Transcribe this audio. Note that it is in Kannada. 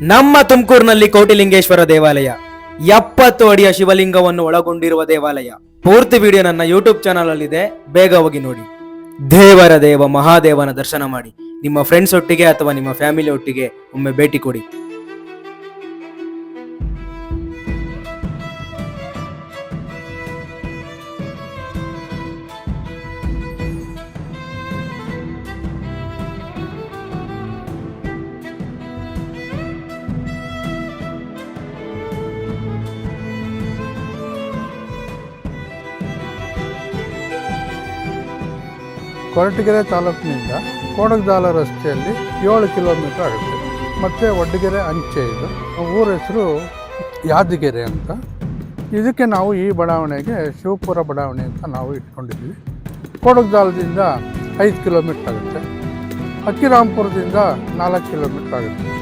ನಮ್ಮ ತುಮಕೂರಿನಲ್ಲಿ ಕೋಟಿಲಿಂಗೇಶ್ವರ ದೇವಾಲಯ 70 ಅಡಿಯ ಶಿವಲಿಂಗವನ್ನು ಒಳಗೊಂಡಿರುವ ದೇವಾಲಯ. ಪೂರ್ತಿ ವಿಡಿಯೋ ನನ್ನ ಯೂಟ್ಯೂಬ್ ಚಾನಲ್ ಅಲ್ಲಿ ಇದೆ, ಬೇಗ ಹೋಗಿ ನೋಡಿ. ದೇವರ ದೇವ ಮಹಾದೇವನ ದರ್ಶನ ಮಾಡಿ ನಿಮ್ಮ ಫ್ರೆಂಡ್ಸ್ ಒಟ್ಟಿಗೆ ಅಥವಾ ನಿಮ್ಮ ಫ್ಯಾಮಿಲಿ ಒಟ್ಟಿಗೆ ಒಮ್ಮೆ ಭೇಟಿ ಕೊಡಿ. ಕೊರಟಗೆರೆ ತಾಲೂಕಿನಿಂದ ಕೋಡಗದಾಲ ರಸ್ತೆಯಲ್ಲಿ 7 ಕಿಲೋಮೀಟರ್ ಆಗುತ್ತೆ. ಮತ್ತು ಒಡ್ಡಗೆರೆ ಅಂಚೆ ಇದು. ಊರ ಹೆಸರು ಯಾದಗಿರಿ ಅಂತ. ಇದಕ್ಕೆ ನಾವು ಈ ಬಡಾವಣೆಗೆ ಶಿವಪುರ ಬಡಾವಣೆ ಅಂತ ನಾವು ಇಟ್ಕೊಂಡಿದ್ವಿ. ಕೋಡಗದಾಲದಿಂದ 5 ಕಿಲೋಮೀಟರ್ ಆಗುತ್ತೆ. ಅಕ್ಕಿರಾಂಪುರದಿಂದ 4 ಕಿಲೋಮೀಟರ್ ಆಗುತ್ತೆ.